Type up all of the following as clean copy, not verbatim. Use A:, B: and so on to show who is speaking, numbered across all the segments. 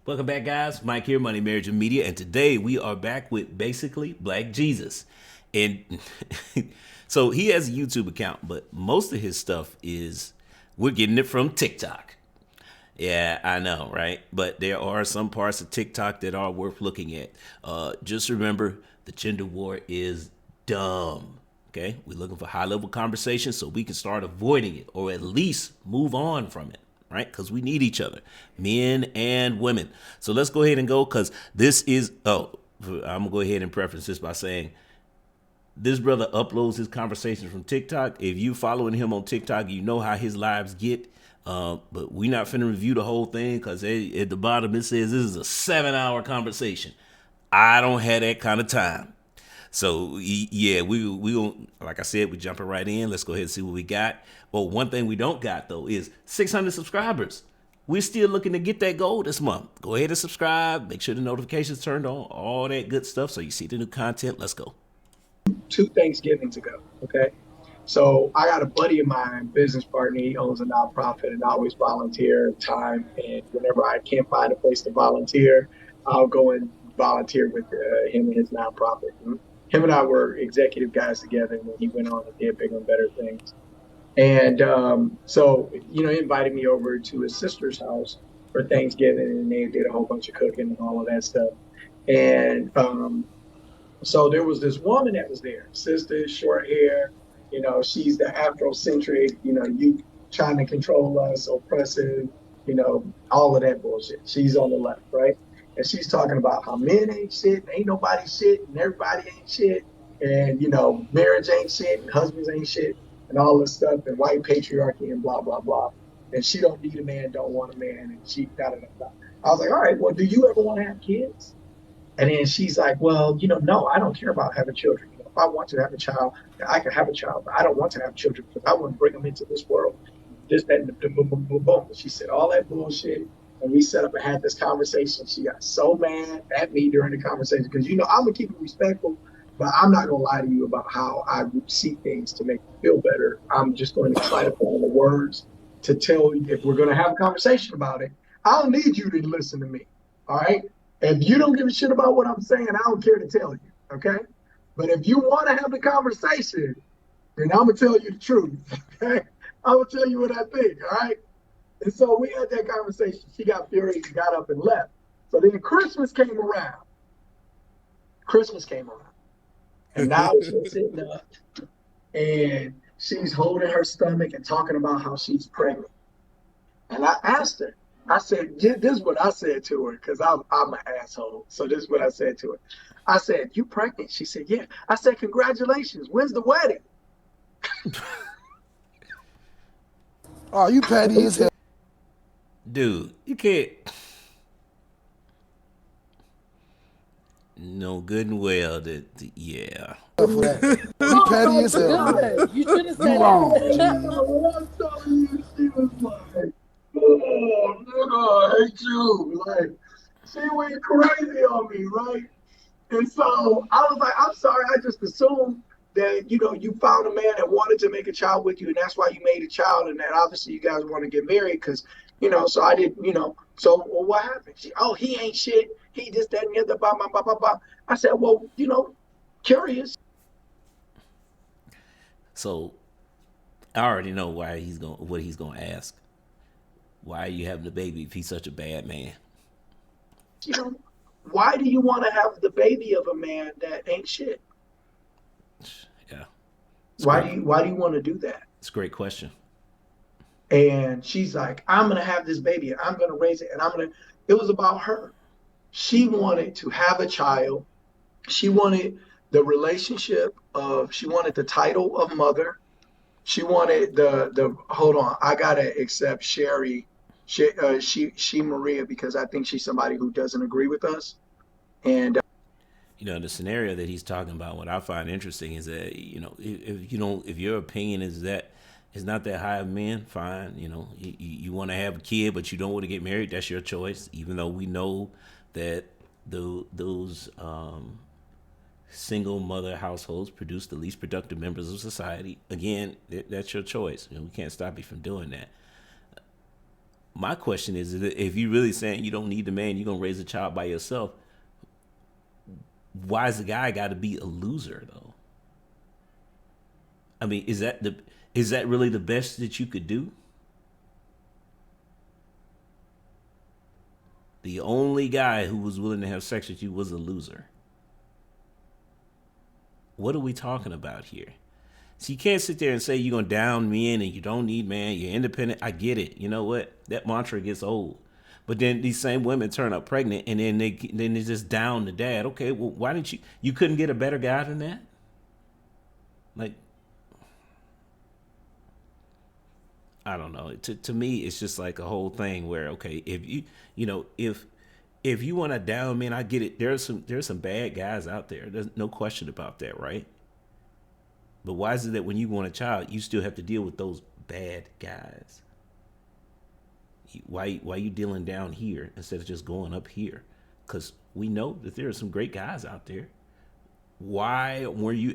A: Welcome back, guys. Mike here, Money, Marriage, and Media, and today we are back with basically Black Jesus. And so he has a YouTube account, but most of his stuff is we're getting it from TikTok. Yeah, I know, right? But there are some parts of TikTok that are worth looking at. Just remember, the gender war is dumb. Okay, we're looking for high level conversation so we can start avoiding it or at least move on from it, right? Because we need each other, men and women. So let's go ahead and go because this is, I'm going to go ahead and preface this by saying this brother uploads his conversations from TikTok. If you following him on TikTok, you know how his lives get. But we not finna review the whole thing because at the bottom it says this is a 7-hour conversation. I don't have that kind of time. So yeah, we like I said, we jumping right in. Let's go ahead and see what we got. Well, one thing we don't got though is 600 subscribers. We're still looking to get that goal this month. Go ahead and subscribe. Make sure the notifications turned on. All that good stuff so you see the new content. Let's go.
B: 2 Thanksgivings ago. Okay. So I got a buddy of mine, business partner. He owns a nonprofit and I always volunteer time. And whenever I can't find a place to volunteer, I'll go and volunteer with him and his nonprofit. And him and I were executive guys together when he went on and did bigger and better things. And so, he invited me over to his sister's house for Thanksgiving and they did a whole bunch of cooking and all of that stuff. And so there was this woman that was there, sister, short hair, she's the Afrocentric, you trying to control us, oppressive, all of that bullshit. She's on the left, right? And she's talking about how men ain't shit, ain't nobody shit, and everybody ain't shit, and marriage ain't shit, and husbands ain't shit, and all this stuff, and white patriarchy and blah blah blah. And she don't need a man, don't want a man, and she da da da da. I was like, all right, well, do you ever want to have kids? And then she's like, well, no, I don't care about having children. If I want to have a child, I can have a child, but I don't want to have children because I want to bring them into this world. This, that, and the boom, boom, boom, boom. She said all that bullshit. And we set up and had this conversation. She got so mad at me during the conversation because, I'm going to keep it respectful, but I'm not going to lie to you about how I see things to make you feel better. I'm just going to try to find the words to tell you if we're going to have a conversation about it. I don't need you to listen to me. All right. If you don't give a shit about what I'm saying, I don't care to tell you, okay? But if you want to have the conversation, then I'm going to tell you the truth, okay? I'm going to tell you what I think, all right? And so we had that conversation. She got furious, got up and left. So then Christmas came around. And now she's sitting up and she's holding her stomach and talking about how she's pregnant. And I asked her, I said, yeah, this is what I said to her because I'm an asshole. So this is what I said to her. I said, you pregnant? She said, yeah. I said, congratulations. When's the wedding?
C: Oh, you petty as hell.
A: Dude, you can't. Know good and well that, yeah.
C: You petty as hell.
D: Good. You should have said
C: You wrong,
D: it.
C: G.
B: What I'm telling you, she was like, oh, nigga, I hate you. Like, she went crazy on me, right? And so I was like, I'm sorry, I just assumed that, you found a man that wanted to make a child with you, and that's why you made a child, and that obviously you guys want to get married, because, so I didn't, so well, what happened? He ain't shit. He just that and the other, blah, blah, blah, blah, blah. I said, well, curious.
A: So I already know what he's gonna ask. Why are you having the baby if he's such a bad man?
B: Why do you want to have the baby of a man that ain't shit?
A: Yeah.
B: Why do you want to do that?
A: It's a great question.
B: And she's like, I'm going to have this baby and I'm going to raise it. And it was about her. She wanted to have a child. She wanted the relationship she wanted the title of mother. She wanted hold on, I got to accept Sherry, she Maria, because I think she's somebody who doesn't agree with us. And
A: The scenario that he's talking about, what I find interesting is that, if your opinion is not that high of men, fine. You want to have a kid, but you don't want to get married. That's your choice. Even though we know that those single mother households produce the least productive members of society. Again, that's your choice. We can't stop you from doing that. My question is, if you really saying you don't need the man, you're gonna raise a child by yourself. Why is the guy got to be a loser though? I mean, is that really the best that you could do? The only guy who was willing to have sex with you was a loser. What are we talking about here? So you can't sit there and say you're gonna down men and you don't need man, you're independent. I get it. You know what? That mantra gets old. But then these same women turn up pregnant and then they just down the dad. Okay, well, why didn't you couldn't get a better guy than that? Like, I don't know. To me, it's just like a whole thing where, okay, if if you want to down men, I get it. There's some bad guys out there. There's no question about that, right? But why is it that when you want a child, you still have to deal with those bad guys? Why you dealing down here instead of just going up here? Because we know that there are some great guys out there. Why were you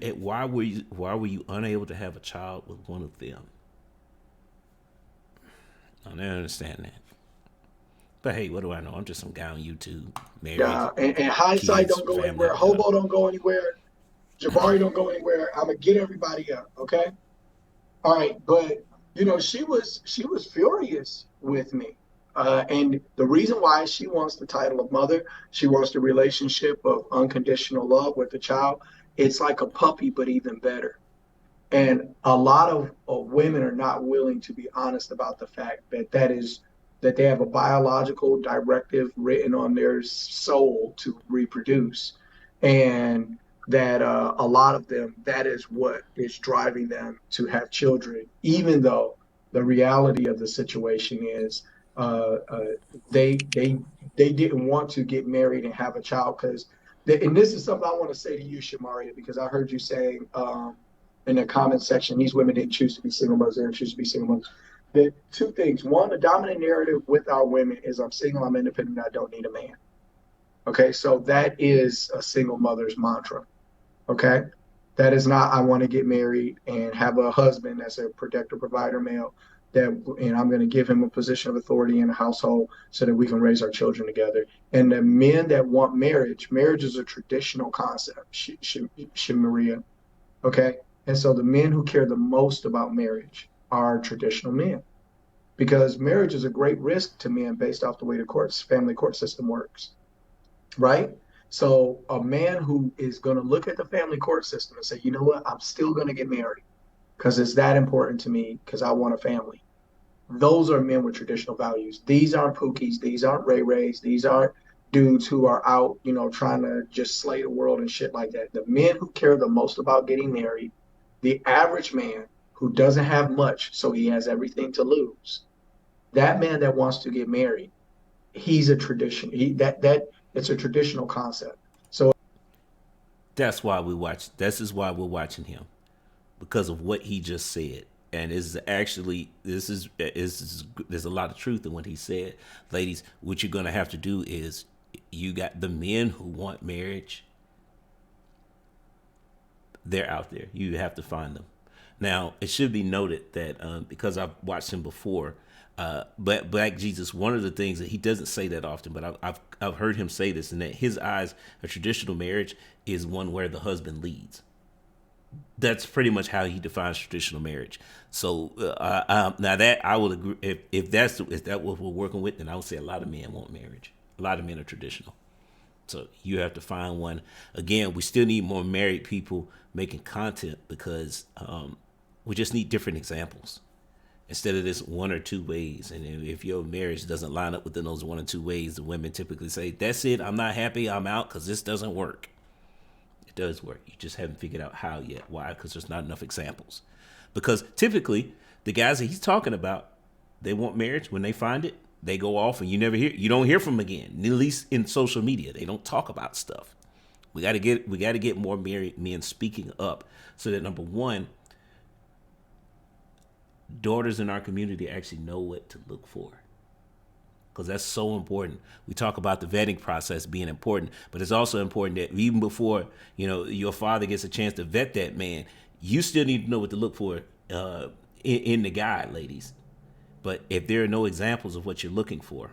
A: unable to have a child with one of them? I don't understand that. But hey, what do I know? I'm just some guy on YouTube, married.
B: Yeah, and hindsight
A: kids,
B: don't go
A: family,
B: anywhere. Hobo don't go anywhere. Jabari don't go anywhere. I'm gonna get everybody up, okay? All right, but she was furious with me, and the reason why she wants the title of mother, she wants the relationship of unconditional love with the child. It's like a puppy, but even better. And a lot of women are not willing to be honest about the fact that they have a biological directive written on their soul to reproduce, and that a lot of them, that is what is driving them to have children, even though the reality of the situation is they didn't want to get married and have a child and this is something I want to say to you, Shamaria, because I heard you saying in the comment section, these women didn't choose to be single mothers, they didn't choose to be single mothers. The two things. One, the dominant narrative with our women is I'm single, I'm independent, I don't need a man. Okay, so that is a single mother's mantra. Okay, that is not I want to get married and have a husband that's a protector, provider, male, and I'm going to give him a position of authority in the household so that we can raise our children together. And the men that want marriage is a traditional concept, Maria. Okay, and so the men who care the most about marriage are traditional men, because marriage is a great risk to men based off the way the family court system works, right? So a man who is going to look at the family court system and say, you know what, I'm still going to get married because it's that important to me because I want a family. Those are men with traditional values. These aren't Pookies. These aren't Ray Rays. These aren't dudes who are out, trying to just slay the world and shit like that. The men who care the most about getting married, the average man who doesn't have much, so he has everything to lose. That man that wants to get married, he's a tradition. It's a traditional concept. So
A: That's why we watch. This is why we're watching him, because of what he just said. And there's a lot of truth in what he said. Ladies, what you're gonna have to do is you got the men who want marriage. They're out there. You have to find them. Now, it should be noted that because I've watched him before, Black Jesus, one of the things that he doesn't say that often, but I've heard him say this, and that his eyes, a traditional marriage is one where the husband leads. That's pretty much how he defines traditional marriage. So now that I will agree, if that's what we're working with, then I would say a lot of men want marriage. A lot of men are traditional. So you have to find one. Again, we still need more married people making content because we just need different examples instead of this one or two ways. And if your marriage doesn't line up within those one or two ways, the women typically say, that's it, I'm not happy, I'm out because this doesn't work. It does work. You just haven't figured out how yet. Why? Because there's not enough examples. Because typically the guys that he's talking about, they want marriage. When they find it, they go off and you don't hear from them again. At least in social media, they don't talk about stuff. We got to get more married men speaking up so that, number one, daughters in our community actually know what to look for. Because that's so important. We talk about the vetting process being important, but it's also important that even before your father gets a chance to vet that man, you still need to know what to look for in the guy, ladies. But if there are no examples of what you're looking for,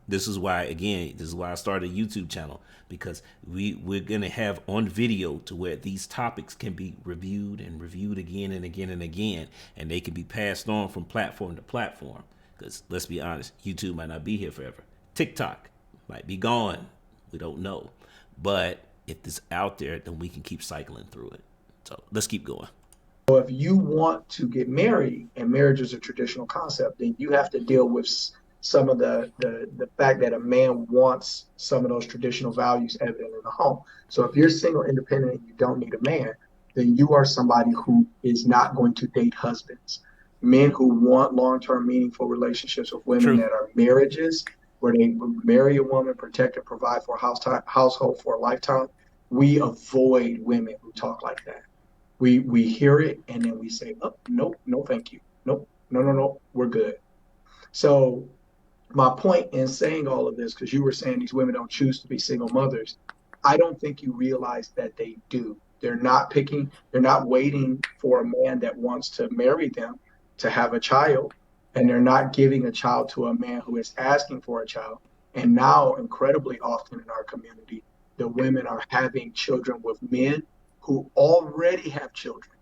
A: this is why, again, this is why I started a YouTube channel, because we're going to have on video to where these topics can be reviewed and reviewed again and again and again, and they can be passed on from platform to platform. Because let's be honest, YouTube might not be here forever. TikTok might be gone. We don't know. But if it's out there, then we can keep cycling through it. So let's keep going.
B: So if you want to get married, and marriage is a traditional concept, then you have to deal with some of the fact that a man wants some of those traditional values evident in the home. So if you're single, independent, and you don't need a man, then you are somebody who is not going to date husbands. Men who want long-term meaningful relationships with women
A: True.
B: that are marriages, where they marry a woman, protect and provide for a household for a lifetime, we avoid women who talk like that. We hear it and then we say, oh, nope, no, thank you. Nope, no, we're good. So my point in saying all of this, because you were saying these women don't choose to be single mothers, I don't think you realize that they do. They're not waiting for a man that wants to marry them to have a child, and they're not giving a child to a man who is asking for a child. And now, incredibly often in our community, the women are having children with men who already have children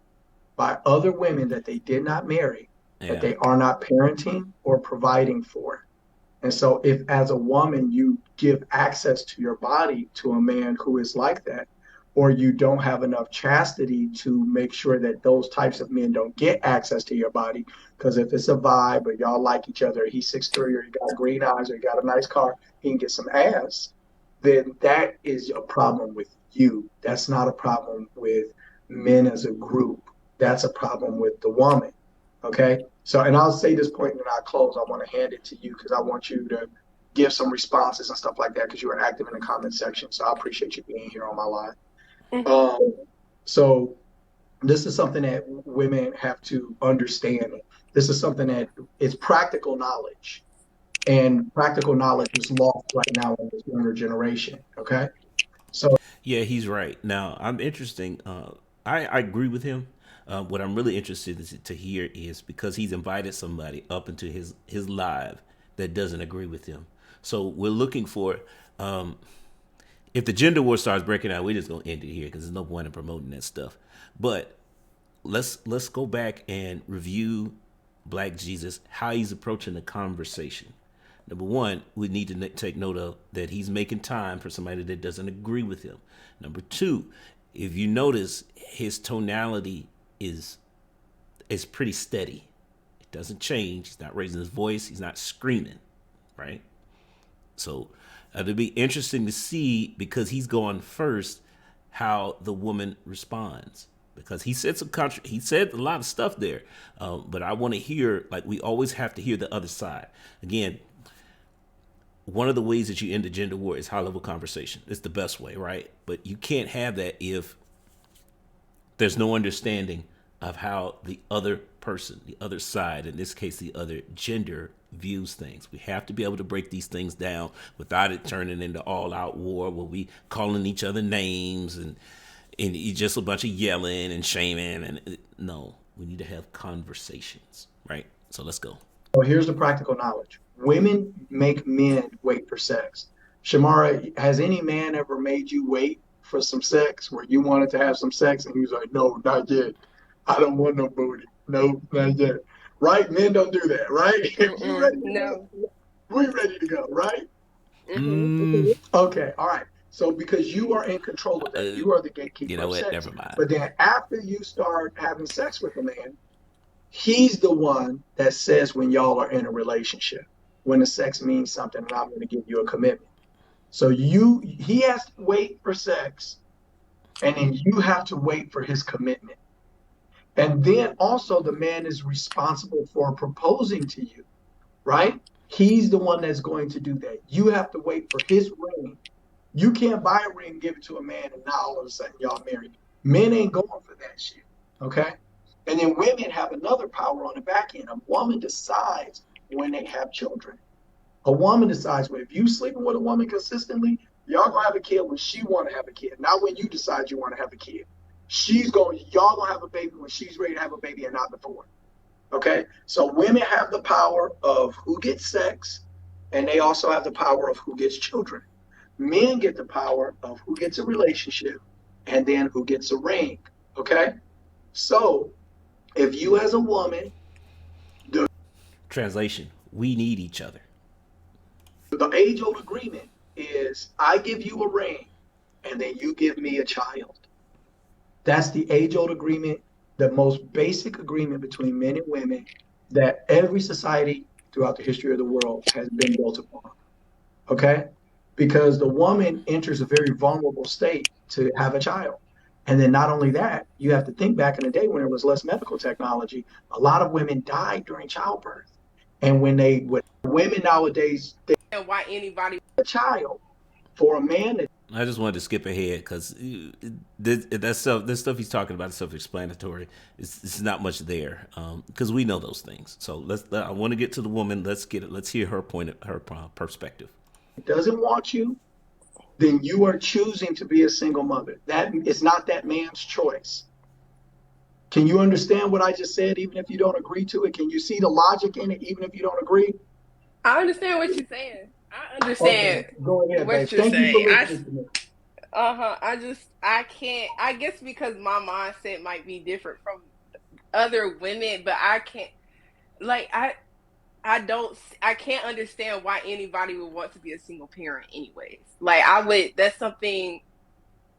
B: by other women that they did not marry, that they are not parenting or providing for. And so if as a woman you give access to your body to a man who is like that, or you don't have enough chastity to make sure that those types of men don't get access to your body, because if it's a vibe or y'all like each other, he's 6'3", or he got green eyes, or he got a nice car, he can get some ass, then that is a problem with you. That's not a problem with men as a group. That's a problem with the woman. Okay? So, and I'll say this point and then I'll close. I want to hand it to you because I want you to give some responses and stuff like that, because you are active in the comment section. So I appreciate you being here on my live. So this is something that women have to understand. This is something that is practical knowledge, and practical knowledge is lost right now in this younger generation. Okay. So
A: Yeah, he's right. Now, I'm interesting. I agree with him. What I'm really interested to hear is because he's invited somebody up into his live that doesn't agree with him. So we're looking for, if the gender war starts breaking out, we're just gonna end it here because there's no point in promoting that stuff. But let's go back and review Black Jesus, how he's approaching the conversation. Number one, we need to take note of that he's making time for somebody that doesn't agree with him. Number two, if you notice, his tonality is pretty steady. It doesn't change. He's not raising his voice. He's not screaming, right? So it'll be interesting to see, because he's going first, how the woman responds. Because he said he said a lot of stuff there, but I want to hear, like, we always have to hear the other side. Again, one of the ways that you end the gender war is high-level conversation. It's the best way, right? But you can't have that if there's no understanding of how the other person, the other side, in this case, the other gender, views things. We have to be able to break these things down without it turning into all-out war where we calling each other names and just a bunch of yelling and shaming. And no, we need to have conversations, right? So let's go.
B: well, here's the practical knowledge. Women make men wait for sex. Shamara, has any man ever made you wait for some sex where you wanted to have some sex and he was like, no, not yet. I don't want no booty. No, not yet. Right? Men don't do that, right? If you ready to go, we're ready to go, right? Okay, all right. So because you are in control of that, you are the gatekeeper.
A: You know
B: of
A: what?
B: sex.
A: Never mind.
B: But then after you start having sex with a man, he's the one that says when y'all are in a relationship, when the sex means something, and I'm going to give you a commitment. So he has to wait for sex, and then you have to wait for his commitment. And then also the man is responsible for proposing to you, right? He's the one that's going to do that. You have to wait for his ring. You can't buy a ring, give it to a man, and now all of a sudden y'all married. Men ain't going for that shit, okay? And then women have another power on the back end. A woman decides when they have children. A woman decides, well, if you sleeping with a woman consistently, y'all gonna have a kid when she want to have a kid, not when you decide you want to have a kid. Y'all gonna have a baby when she's ready to have a baby and not before. Okay, so women have the power of who gets sex, and they also have the power of who gets children. Men get the power of who gets a relationship and then who gets a ring. Okay, so if you as a woman, the,
A: Translation: we need each other.
B: the age old agreement is I give you a ring and then you give me a child. That's the age old agreement, the most basic agreement between men and women that every society throughout the history of the world has been built upon. Okay? Because the woman enters a very vulnerable state to have a child. And then not only that, you have to think back in the day when there was less medical technology, a lot of women died during childbirth. And when women nowadays they
D: And why anybody
B: have a child, for a man to
A: I just wanted to skip ahead because this stuff he's talking about is self-explanatory. It's not much there because we know those things. So I want to get to the woman. Let's get it. Let's hear her her perspective.
B: doesn't want you, then you are choosing to be a single mother. That is not that man's choice. Can you understand what I just said, even if you don't agree to it? Can you see the logic in it, even if you don't agree?
D: I understand what you're saying. I
B: Okay,
D: understand
B: go ahead, babe.
D: what you're
B: Thank you
D: saying.
B: for listening to me.
D: I can't. I guess because my mindset might be different from other women, but I can't. Like I don't. I can't understand why anybody would want to be a single parent, anyways. Like I would. That's something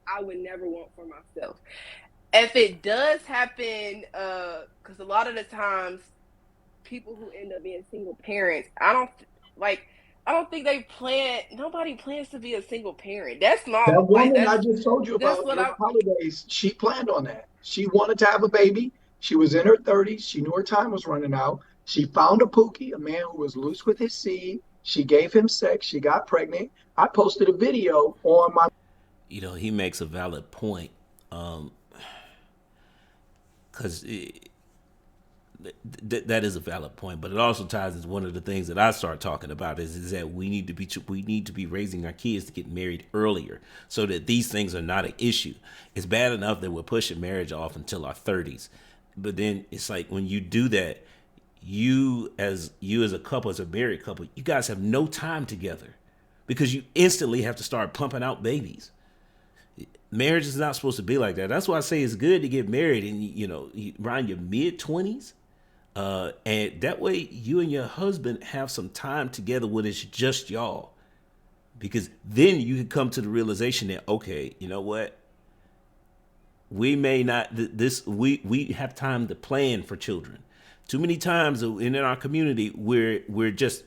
D: I would never want for myself. If it does happen, because a lot of the times people who end up being single parents, like. I don't think they plan. Nobody plans to be a single parent. That's not
B: That
D: like
B: woman I just told you
D: that's
B: about,
D: what
B: Eric
D: I.
B: Holidays, she planned on that. She wanted to have a baby. She was in her 30s. She knew her time was running out. She found a Pookie, a man who was loose with his seed. She gave him sex. She got pregnant. I posted a video on my.
A: He makes a valid point because that is a valid point, but it also ties into one of the things that I start talking about is that we need to be raising our kids to get married earlier so that these things are not an issue. It's bad enough that we're pushing marriage off until our 30s, but then it's like when you do that, you as a couple, as a married couple, you guys have no time together because you instantly have to start pumping out babies. Marriage is not supposed to be like that. That's why I say it's good to get married and around your mid 20s. And that way you and your husband have some time together when it's just y'all. Because then you can come to the realization that, okay, you know what? We may not we have time to plan for children. Too many times in our community we just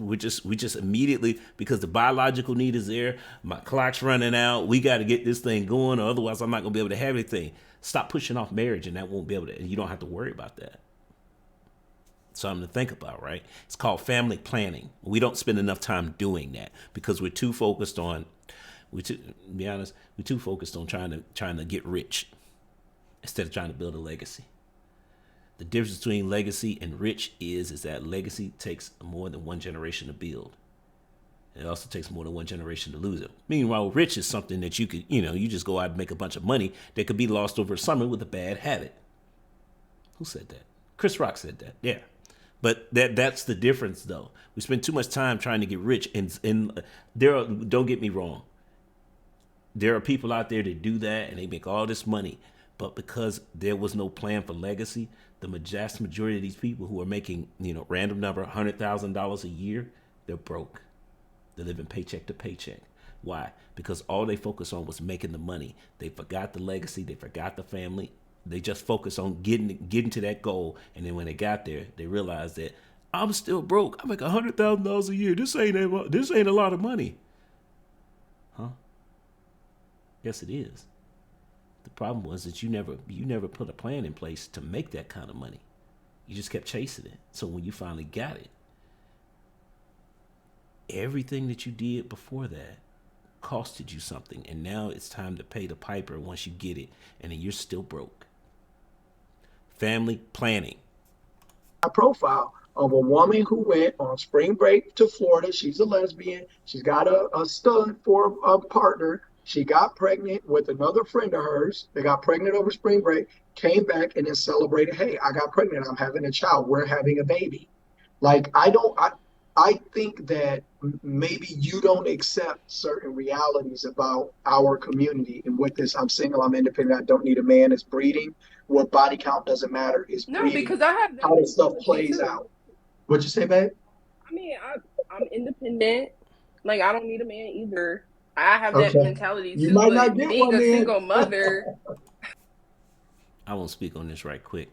A: immediately, because the biological need is there, my clock's running out, we got to get this thing going or otherwise I'm not going to be able to have anything. Stop pushing off marriage and that won't be able to, and you don't have to worry about that. Something to think about, right? It's called family planning. We don't spend enough time doing that because we're too focused on, to be honest, we're too focused on trying to get rich instead of trying to build a legacy. The difference between legacy and rich is that legacy takes more than one generation to build. It also takes more than one generation to lose it. Meanwhile, rich is something that you could, you just go out and make a bunch of money that could be lost over a summer with a bad habit. Who said that? Chris Rock said that. Yeah. But that's the difference, though. We spend too much time trying to get rich, and don't get me wrong. There are people out there that do that, and they make all this money. But because there was no plan for legacy, the vast majority of these people who are making, random number, $100,000 a year, they're broke. They're living paycheck to paycheck. Why? Because all they focused on was making the money. They forgot the legacy. They forgot the family. They just focused on getting to that goal, and then when they got there, they realized that I'm still broke. I make $100,000 a year. This ain't a lot of money, huh? Yes, it is. The problem was that you never put a plan in place to make that kind of money. You just kept chasing it. So when you finally got it, everything that you did before that costed you something, and now it's time to pay the piper once you get it, and then you're still broke. Family planning.
B: Profile of a woman who went on spring break to Florida. She's a lesbian. She's got a stud for a partner. She got pregnant with another friend of hers. They got pregnant over spring break, came back and then celebrated, hey, I got pregnant. I'm having a child. We're having a baby. Like, I think that maybe you don't accept certain realities about our community and what this I'm single, I'm independent, I don't need a man is breeding. What body count doesn't matter is
D: No,
B: breeding.
D: because I have that
B: How this stuff
D: mentality
B: plays
D: too.
B: out. What you say, babe?
D: I mean, I'm independent. Like I don't need a man either. I have that
B: Okay.
D: mentality
B: You
D: too.
B: might not
D: But
B: get
D: being
B: one
D: a
B: then.
D: single mother,
A: I won't speak on this right quick.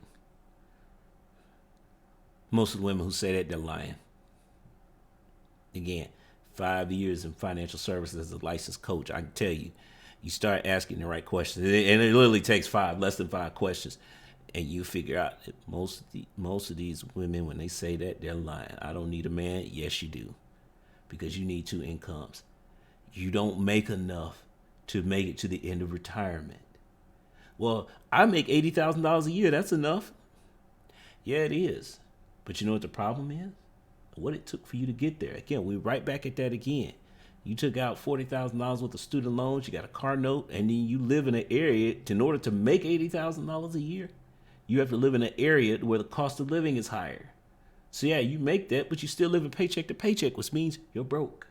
A: Most of the women who say that, they're lying. Again, 5 years in financial services as a licensed coach, I can tell you, you start asking the right questions, and it literally takes less than five questions, and you figure out that most of these women, when they say that, they're lying. I don't need a man. Yes, you do, because you need two incomes. You don't make enough to make it to the end of retirement. Well, I make $80,000 a year. That's enough. Yeah, it is. But you know what the problem is? What it took for you to get there. Again, we're right back at that again. You took out $40,000 worth of student loans, you got a car note, and then you live in an area, in order to make $80,000 a year, you have to live in an area where the cost of living is higher. So yeah, you make that, but you still live in paycheck to paycheck, which means you're broke.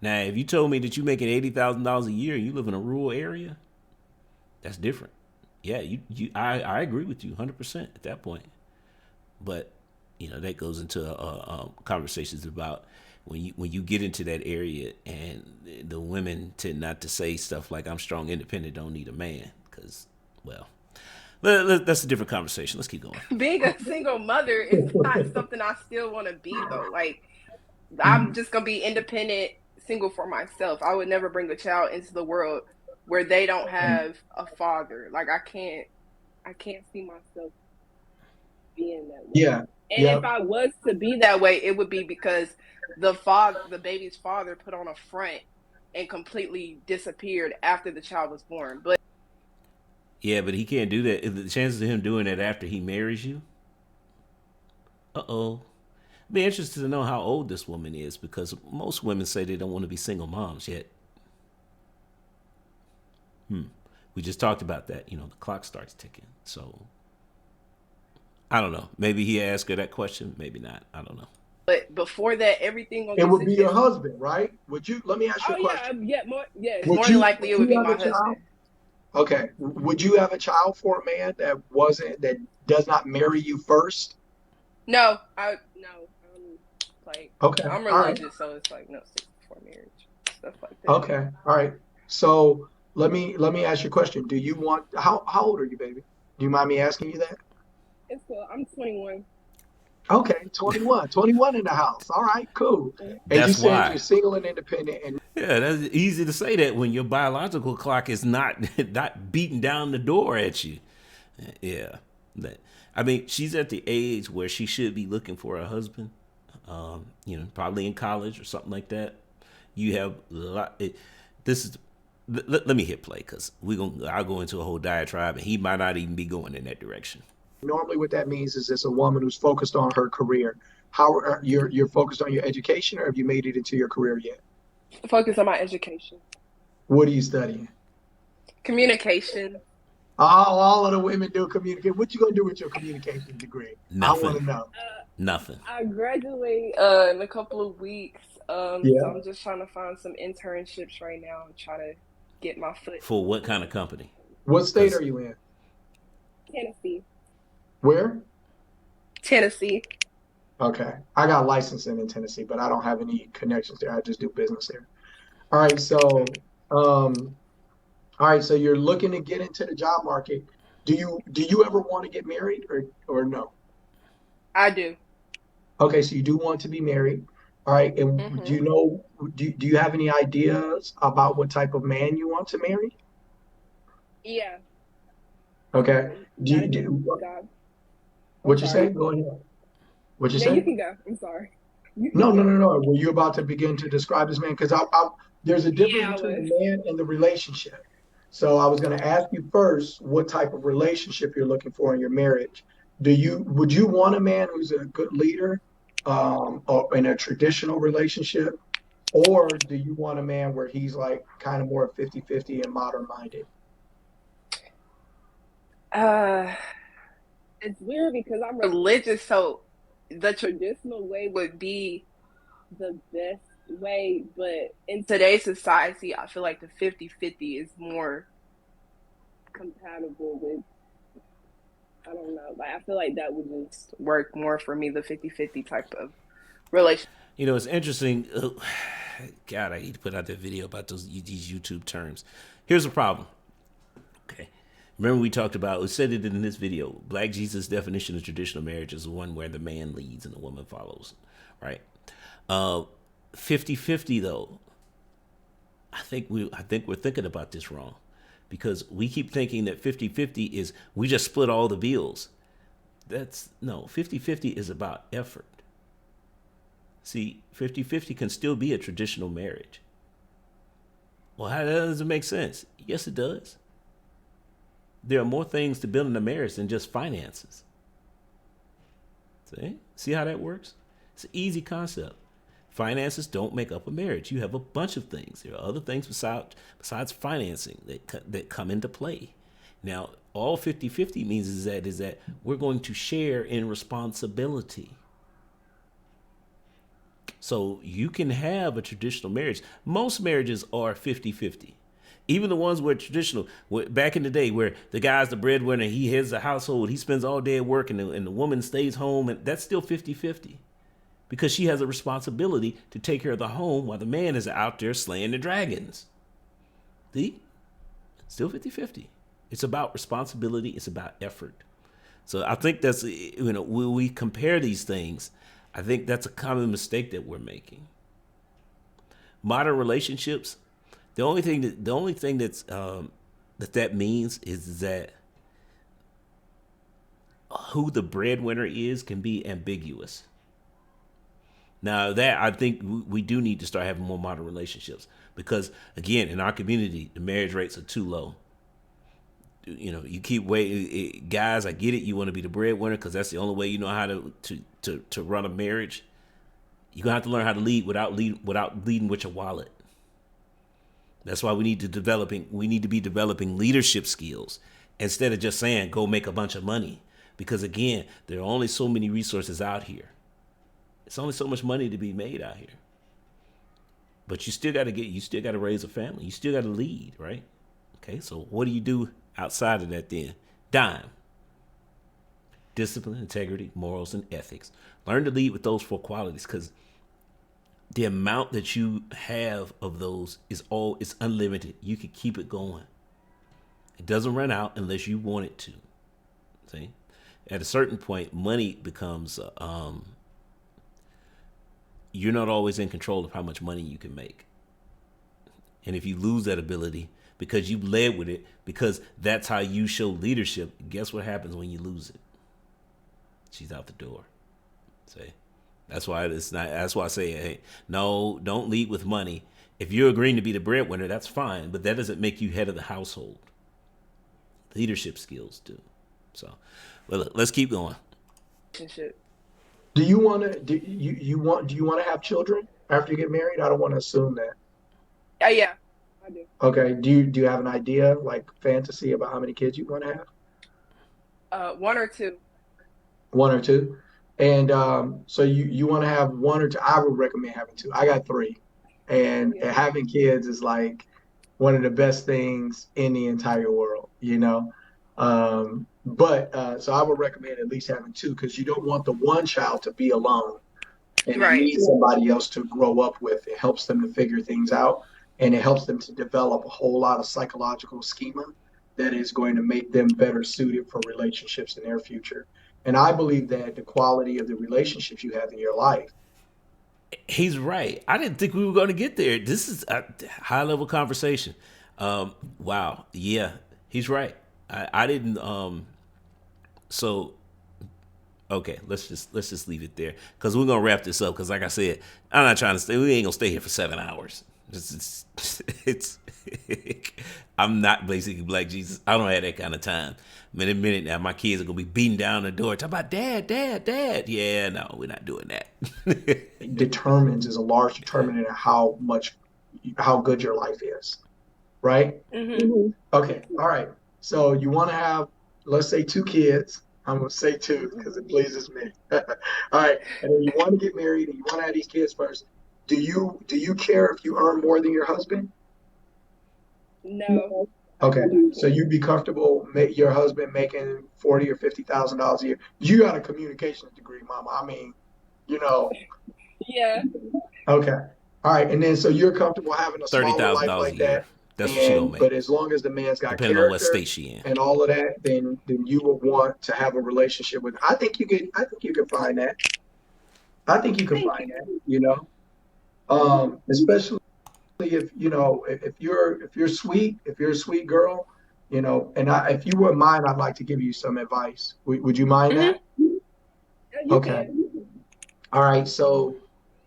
A: Now, if you told me that you're making $80,000 a year and you live in a rural area, that's different. Yeah, I agree with you 100% at that point. But that goes into conversations about when you get into that area, and the women tend not to say stuff like, I'm strong, independent, don't need a man, because, well, that's a different conversation. Let's keep going.
D: being a single mother is not something I still want to be though. Like I'm just gonna be independent, single for myself. I would never bring a child into the world where they don't have a father. Like I can't see myself being that way.
B: Yeah.
D: And
B: Yeah.
D: if I was to be that way, it would be because the baby's father put on a front and completely disappeared after the child was born. But
A: Yeah, but he can't do that. The chances of him doing that after he marries you, uh-oh. Be interested to know how old this woman is, because most women say they don't want to be single moms yet. We just talked about that. The clock starts ticking. So I don't know. Maybe he asked her that question. Maybe not. I don't know.
D: before that, everything gonna
B: It
D: be
B: would be your
D: situated.
B: husband, right? Let me ask you
D: Oh
B: a
D: yeah,
B: question.
D: yes.
B: Would
D: More than
B: you
D: likely, it
B: would
D: would
B: you
D: be
B: have
D: my
B: a child?
D: husband.
B: Okay. Would you have a child for a man that does not marry you first?
D: No, no. Like
B: Okay.
D: I'm
B: All right.
D: religious, so it's like no sex before marriage, stuff like that.
B: Okay. All right. So let me ask you a question. Do you want how old are you, baby? Do you mind me asking you that?
D: It's cool. I'm 21.
B: Okay, 21. 21 in the house. All right, cool. And you
A: That's
B: said you're
A: why.
B: single and independent, and
A: Yeah, that's easy to say that when your biological clock is not not beating down the door at you. Yeah. I mean, she's at the age where she should be looking for a husband. Probably in college or something like that. You have a lot. This is. Let me hit play, because I'll go into a whole diatribe, and he might not even be going in that direction.
B: normally what that means is it's a woman who's focused on her career. How are you're focused on your education, or have you made it into your career yet?
D: Focus on my education,
B: What are you studying?
D: communication.
B: All of the women do communicate. What you gonna do with your communication degree? I want
A: Nothing.
B: to know.
A: Nothing.
D: I graduate in a couple of weeks, so
B: Yeah.
D: I'm just trying to find some internships right now and try to get my foot
A: For what
D: in
A: kind of company?
B: What state are
A: Because
B: you in?
D: Tennessee.
B: Where?
D: Tennessee.
B: Okay. I got licensing in Tennessee, but I don't have any connections there. I just do business there. All right. Um, all right. So you're looking to get into the job market. Do you ever want to get married or no?
D: I do.
B: Okay. So you do want to be married. All right. And
D: Mhm.
B: do you have any ideas about what type of man you want to marry?
D: Yeah.
B: Okay. Do
D: Gotta
B: you
D: be
B: do
D: God. I'm
B: what you say?
D: sorry.
B: Go ahead. What you
D: No, you
B: say?
D: can go. I'm sorry. You
B: No,
D: can
B: no, no,
D: go.
B: no. Were you about to begin to describe this man? Because there's a difference
D: Yeah, I
B: between
D: was.
B: the man and the relationship. So I was going to ask you first what type of relationship you're looking for in your marriage. Would you want a man who's a good leader, or in a traditional relationship? Or do you want a man where he's like kind of more 50-50 and modern minded?
D: Uh, it's weird because I'm religious, so the traditional way would be the best way, but in today's society, I feel like the 50-50 is more compatible with, I don't know, like I feel like that would just work more for me, the 50-50 type of relationship.
A: You know, it's interesting. God, I hate to put out that video about these YouTube terms. Here's the problem. Okay. Remember we talked about, we said it in this video, Black Jesus' definition of traditional marriage is the one where the man leads and the woman follows, right? 50-50 though, I think we're thinking about this wrong because we keep thinking that 50-50 is we just split all the bills. That's no, 50-50 is about effort. See, 50-50 can still be a traditional marriage. Well, how does it make sense? Yes, it does. There are more things to building a marriage than just finances. See how that works? It's an easy concept. Finances don't make up a marriage. You have a bunch of things. There are other things besides financing that come into play. Now, all 50-50 means is that we're going to share in responsibility. So you can have a traditional marriage. Most marriages are 50-50. Even the ones where traditional, back in the day where the guy's the breadwinner, he heads the household, he spends all day at work and the woman stays home, and that's still 50-50 because she has a responsibility to take care of the home while the man is out there slaying the dragons. See? Still 50-50. It's about responsibility. It's about effort. So I think that's, when we compare these things, I think that's a common mistake that we're making. Modern relationships, the only thing that's that means is that who the breadwinner is can be ambiguous. Now that I think we do need to start having more modern relationships because again, in our community, the marriage rates are too low. You keep waiting, guys. I get it. You want to be the breadwinner because that's the only way you know how to run a marriage. You're gonna have to learn how to lead without leading with your wallet. That's why we need to be developing leadership skills instead of just saying go make a bunch of money. Because again, there are only so many resources out here. It's only so much money to be made out here. But you still got to raise a family. You still got to lead, right? Okay, so what do you do outside of that then? Dime. Discipline, integrity, morals, and ethics. Learn to lead with those 4 qualities because the amount that you have of those is unlimited. You can keep it going. It doesn't run out unless you want it to. See? At a certain point, money becomes you're not always in control of how much money you can make. And if you lose that ability because you led with it, because that's how you show leadership, guess what happens when you lose it? She's out the door. See? That's why it's not. That's why I say, hey, no, don't lead with money. If you're agreeing to be the breadwinner, that's fine, but that doesn't make you head of the household. Leadership skills do. So, well, let's keep going.
B: Do you want to do you want to have children after you get married? I don't want to assume that.
D: Yeah, I do.
B: Okay. Do you have an idea, like fantasy about how many kids you want to have?
D: 1 or 2.
B: 1 or 2. And so you want to have 1 or 2. I would recommend having 2. I got 3. And having kids is like one of the best things in the entire world, But so I would recommend at least having 2 because you don't want the one child to be alone and
D: Right.
B: need somebody else to grow up with. It helps them to figure things out and it helps them to develop a whole lot of psychological schema that is going to make them better suited for relationships in their future. And I believe that the quality of the relationships you have in your life.
A: He's right. I didn't think we were going to get there. This is a high level conversation. Wow. Yeah, he's right. I didn't. So, okay, let's just leave it there because we're gonna wrap this up. Because like I said, I'm not trying to stay. We ain't gonna stay here for 7 hours. It's I'm not basically Black Jesus. I don't have that kind of time. In a minute now, my kids are gonna be beating down the door, talking about dad, dad, dad. Yeah, no, we're not doing that.
B: Determines is a large determinant of how good your life is, right?
D: Mm-hmm.
B: Okay, all right. So you want to have, let's say, 2 kids. I'm gonna say 2 because it pleases me. All right, and then you want to get married and you want to have these kids first. Do you care if you earn more than your husband?
D: No.
B: Okay, so you'd be comfortable your husband making 40 or $50,000 a year. You got a communications degree, Mama. I mean, you know.
D: Yeah.
B: Okay, all right, and then so you're comfortable having a
A: $30,000
B: smaller life
A: a
B: like
A: year.
B: that.
A: That's what she gonna make.
B: But as long as the man's got
A: Depending on what
B: character
A: state she in.
B: and all of that, then you would want to have a relationship with. I think you could find that. I think you can find that. Especially if if you're sweet, if you're a sweet girl, and if you wouldn't mind, I'd like to give you some advice. Would you mind that?
D: You
B: Okay.
D: can.
B: All right. So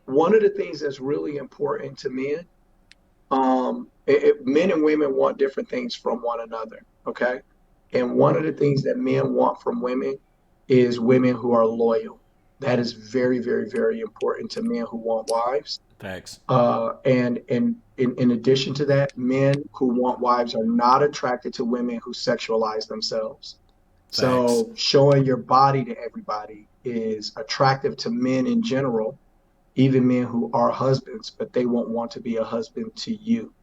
B: one of the things that's really important to men, men and women want different things from one another. Okay. And one of the things that men want from women is women who are loyal. That is very, very, very important to men who want wives.
A: Facts.
B: And in addition to that, men who want wives are not attracted to women who sexualize themselves. So showing your body to everybody is attractive to men in general, even men who are husbands, but they won't want to be a husband to you.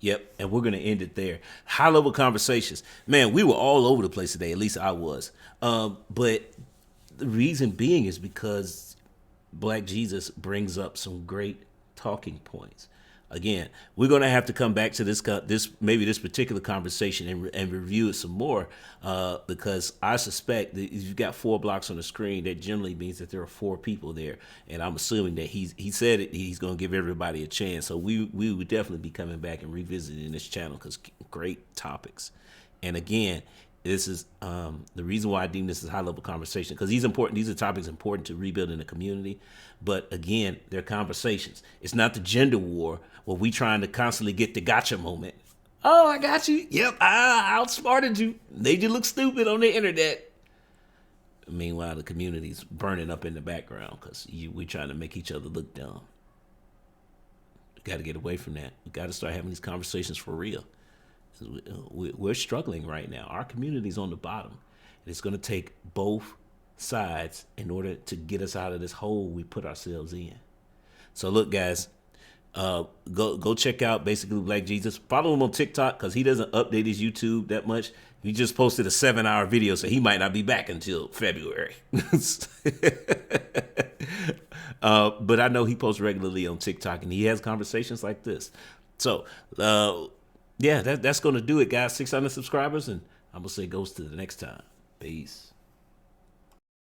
A: Yep, and we're gonna end it there. High level conversations, man. We were all over the place today. At least I was. But the reason being is because Black Jesus brings up some great talking points. Again, we're gonna have to come back to this particular conversation and review it some more because I suspect that if you've got 4 blocks on the screen, that generally means that there are 4 people there, and I'm assuming that he said it. He's gonna give everybody a chance, so we would definitely be coming back and revisiting this channel because great topics. And again, this is the reason why I deem this as high level conversation because these are topics important to rebuilding the community. But again, they're conversations. It's not the gender war where we trying to constantly get the gotcha moment. Oh, I got you. Yep, I outsmarted you. Made you look stupid on the internet. Meanwhile, the community's burning up in the background because we're trying to make each other look dumb. We got to get away from that. We got to start having these conversations for real. We're struggling right now. Our community's on the bottom. And it's going to take both sides in order to get us out of this hole we put ourselves in. So look, guys, go check out Basically Black Jesus. Follow him on TikTok because he doesn't update his YouTube that much. He just posted a 7-hour video, so he might not be back until February. But I know he posts regularly on TikTok, and he has conversations like this. So, yeah, that's going to do it, guys. 600 subscribers, and I'm going to say goes to the next time. Peace.